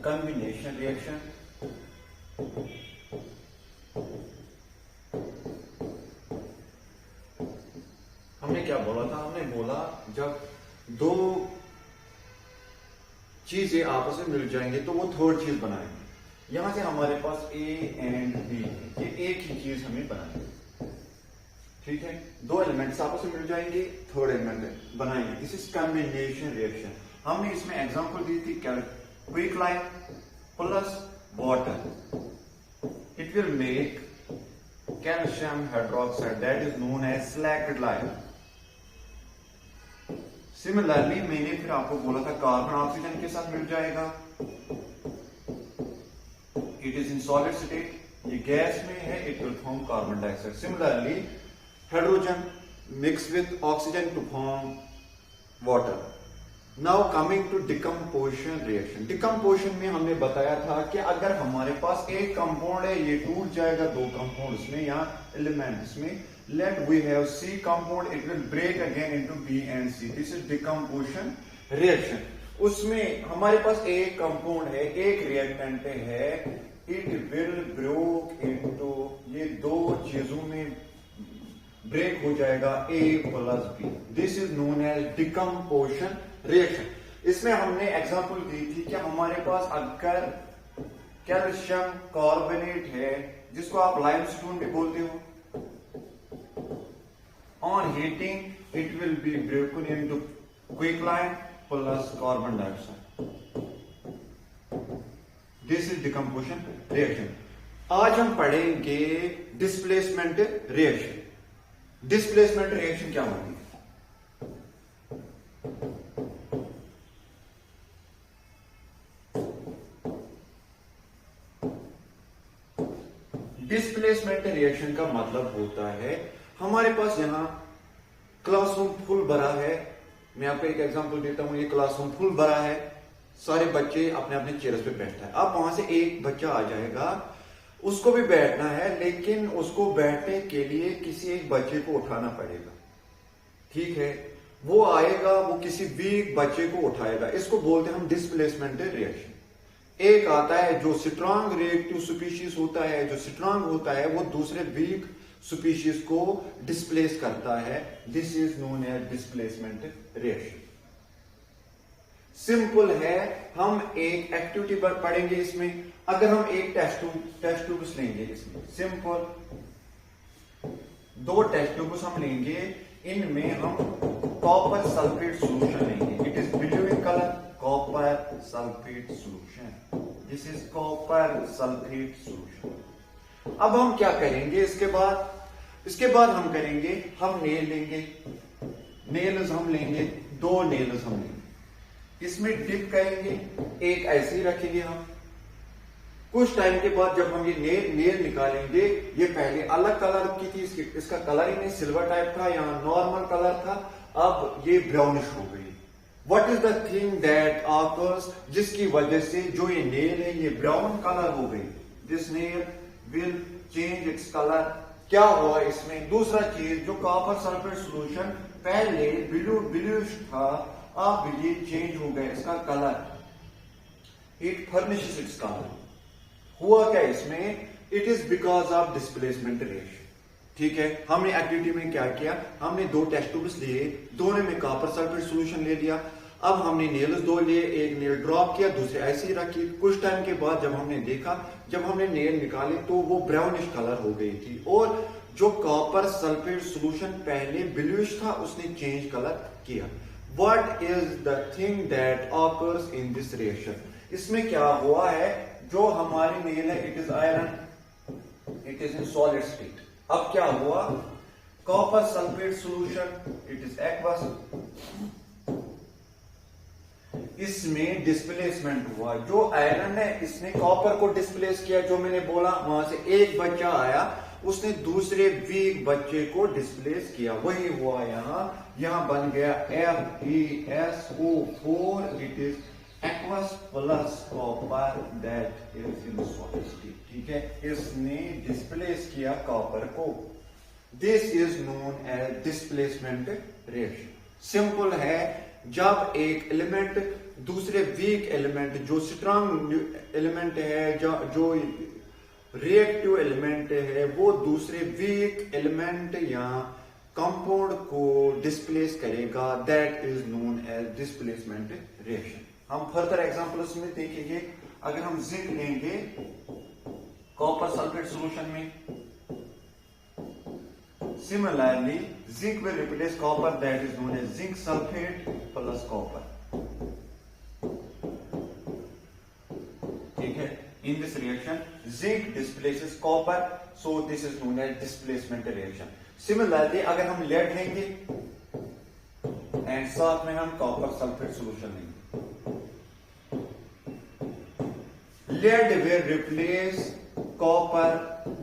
Combination reaction, हमने क्या बोला था? हमने बोला जब दो चीजें आपस में मिल जाएंगे तो वो थर्ड चीज बनाएंगे। यहां से हमारे पास ए एंड बी, ये एक ही चीज हमें बनाएंगे, ठीक है। दो एलिमेंट्स आपस में मिल जाएंगे, थर्ड एलिमेंट बनाएंगे। This is combination reaction. हमने इसमें एग्जांपल दी थी quicklime plus water, it will make calcium hydroxide, that is known as slaked lime. Similarly मैंने फिर आपको बोला था कार्बन ऑक्सीजन के साथ मिल जाएगा, it is in solid state, ये गैस में है, it will form carbon dioxide. Similarly hydrogen mix with oxygen to form water. Now coming to decomposition reaction. Decomposition में हमने बताया था कि अगर हमारे पास एक कंपाउंड है, ये टूट जाएगा दो कंपाउंड में, यहाँ एलिमेंट्स में, let we have C compound, it will break again into B and C. This is decomposition reaction. उसमें हमारे पास एक कंपाउंड है, एक रिएक्टेंट है, it will break into, ये दो चीजों में ब्रेक हो जाएगा A plus B. This is known as decomposition reaction. इसमें हमने एग्जांपल दी थी कि हमारे पास अगर कैल्शियम कार्बोनेट है, जिसको आप लाइमस्टोन भी बोलते हो, on heating it will be broken into quicklime plus carbon dioxide. This is decomposition reaction. आज हम पढ़ेंगे डिस्प्लेसमेंट रिएक्शन। डिस्प्लेसमेंट रिएक्शन क्या होती है? डिस्प्लेसमेंट रिएक्शन का मतलब होता है हमारे पास यहां क्लासरूम फुल भरा है। मैं आपको एक एग्जांपल देता हूं, ये क्लासरूम फुल भरा है, सारे बच्चे अपने अपने चेयर्स पे बैठा है। अब वहां से एक बच्चा आ जाएगा, उसको भी बैठना है, लेकिन उसको बैठने के लिए किसी एक बच्चे को उठाना पड़ेगा, ठीक है। वो आएगा, वो किसी वीक बच्चे को उठाएगा, इसको बोलते हैं हम डिस्प्लेसमेंट रिएक्शन। एक आता है जो स्ट्रांग रिएक्टिव स्पीशीज होता है, जो स्ट्रांग होता है, वो दूसरे वीक स्पीशीज को डिस्प्लेस करता है। This is known as displacement reaction. Simple है, हम एक एक्टिविटी पर पढ़ेंगे इसमें। अगर हम एक टेस्ट ट्यूब लेंगे, इसमें सिंपल दो टेस्ट ट्यूब हम लेंगे, इनमें हम कॉपर सल्फेट सोल्यूशन लेंगे। It is blue in colour, copper sulphate solution. This is copper sulphate solution. अब हम क्या करेंगे इसके बाद हम करेंगे, हम नेल लेंगे, नेल्स हम लेंगे, दो नेल्स हम लेंगे, इसमें डिप करेंगे, एक ऐसे ही रखेंगे हम। कुछ टाइम के बाद जब हम ये नेल निकालेंगे, ये पहले अलग कलर की थी, इसका कलर ही नहीं सिल्वर टाइप था, यहाँ नॉर्मल कलर था, अब ये ब्राउनिश हो गई। What is the thing that occurs, जिसकी वजह से जो ये नेल है ये ब्राउन कलर हो गई? This nail will change its color. क्या हुआ इसमें? दूसरा चीज, जो कॉपर सल्फेट सोल्यूशन पहले ब्लूइश था, अब ये चेंज हो गया इसका colour, it furnishes its colour. हुआ क्या इसमें? It is because of displacement reaction, ठीक है। हमने एक्टिविटी में क्या किया, हमने दो टेस्ट ट्यूब्स लिए, दोनों में कॉपर सल्फेट सोल्यूशन ले लिया। अब हमने नेल्स दो लिए, एक नेल ड्रॉप किया, दूसरे ऐसे ही रखी। कुछ टाइम के बाद जब हमने देखा, जब हमने नेल निकाले तो वो ब्राउनिश कलर हो गई थी, और जो कॉपर सल्फेट सोल्यूशन पहले ब्लूइश था उसने चेंज कलर किया। What is the thing that occurs in this reaction? इसमें क्या हुआ है, जो हमारी नेल है it is iron, it is in solid state. अब क्या हुआ, copper sulphate solution it is aqueous, इसमें डिस्प्लेसमेंट हुआ। जो आयरन है इसने कॉपर को डिस्प्लेस किया, जो मैंने बोला, वहां से एक बच्चा आया, उसने दूसरे वीक बच्चे को डिस्प्लेस किया। वही हुआ यहां बन गया FeSO4, it is aqueous plus copper that is in solid state, ठीक है। इसने डिस्प्लेस किया कॉपर को। This is known as displacement reaction. Simple है, जब एक एलिमेंट दूसरे वीक एलिमेंट जो स्ट्रांग एलिमेंट है, जो रिएक्टिव एलिमेंट है, वो दूसरे वीक एलिमेंट या कंपाउंड को डिस्प्लेस करेगा, that is known as displacement reaction. हम फर्दर एग्जांपल्स में देखेंगे। अगर हम जिंक लेंगे कॉपर सल्फेट सॉल्यूशन में, similarly zinc will replace copper, that is known as zinc sulphate plus copper. ठीक है, in this reaction zinc displaces copper, so this is known as displacement reaction. Similarly अगर हम lead लेंगे and साथ में हम copper sulphate solution लेंगे, lead will replace copper,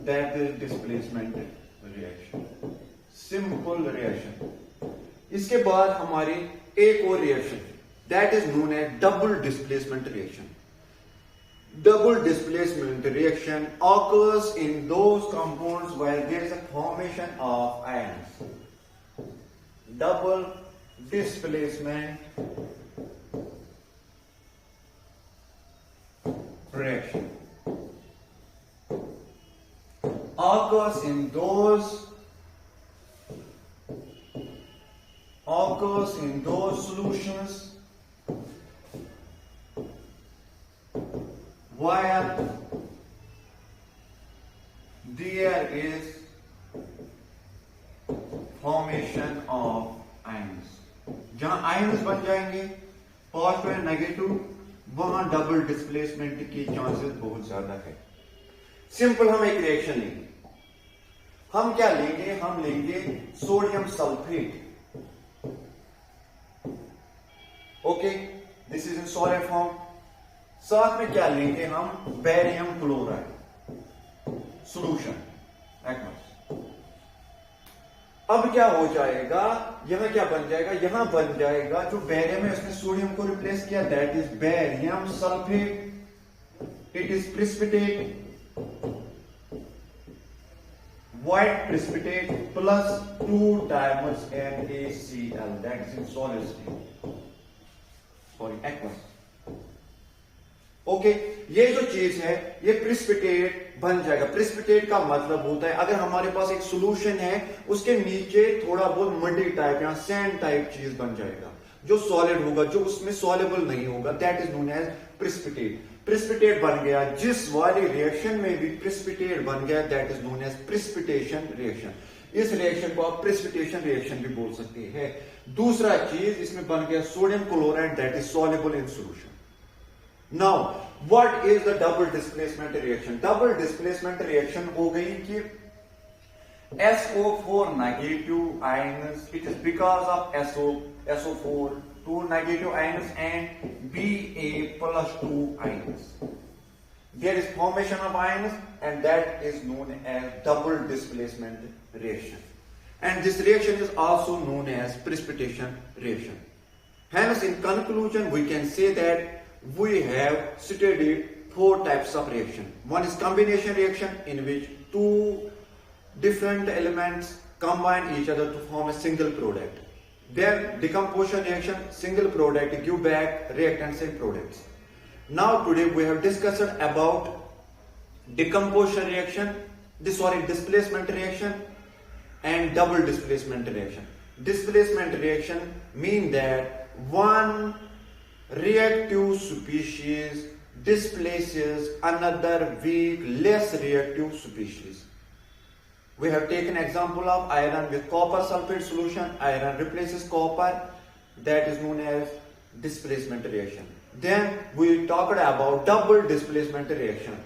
that is displacement reaction, simple reaction। इसके बाद हमारी एक और reaction, that is known as double displacement reaction। Double displacement reaction occurs in those compounds where there is a formation of ions। Double displacement reaction occurs in those solutions where there is formation of ions। जहां ions बन जाएंगे positive and negative, वहां double displacement की chances बहुत ज्यादा है। Simple हम एक रिएक्शन लेंगे, हम क्या लेंगे, हम लेंगे sodium sulphate. Okay, this is in solid form. साथ में क्या लेंगे हम, बेरियम क्लोराइड सॉल्यूशन एक्वस। अब क्या हो जाएगा, यहां क्या बन जाएगा, यहां बन जाएगा जो बेरियम है उसने सोडियम को रिप्लेस किया, that is barium sulphate. It is precipitate, white precipitate plus 2 times NaCl, that is in solid state, sorry aqueous. Okay, ये जो चीज है ये प्रिसिपिटेट बन जाएगा। प्रिसिपिटेट का मतलब होता है अगर हमारे पास एक सॉल्यूशन है उसके नीचे थोड़ा बहुत मडी टाइप या सैंड टाइप चीज बन जाएगा जो सॉलिड होगा, जो उसमें सॉल्युबल नहीं होगा, that is known as precipitate. Precipitate बन गया, जिस वाली रिएक्शन में भी प्रिसिपिटेट बन गया, that is known as precipitation reaction. इस रिएक्शन को आप प्रिसिपिटेशन रिएक्शन भी बोल सकते हैं। दूसरा चीज इसमें बन गया sodium chloride, that is soluble in solution. Now, what is the double displacement reaction? Double displacement reaction हो गई कि SO4 negative ions, it is because of SO4 2 negative ions and Ba plus 2 ions. There is formation of ions and that is known as double displacement reaction. And this reaction is also known as precipitation reaction. Hence, in conclusion, we can say that we have studied 4 types of reaction. One is combination reaction, in which 2 different elements combine each other to form a single product. Then decomposition reaction, single product give back reactants and products. Now today we have discussed about decomposition reaction, displacement reaction and double displacement reaction. Displacement reaction mean that one reactive species displaces another weak, less reactive species. We have taken example of iron with copper sulfate solution. Iron replaces copper, that is known as displacement reaction. Then we talked about double displacement reaction.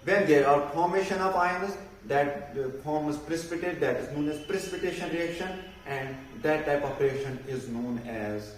When there are formation of ions that forms precipitate, that is known as precipitation reaction, and that type of reaction is known as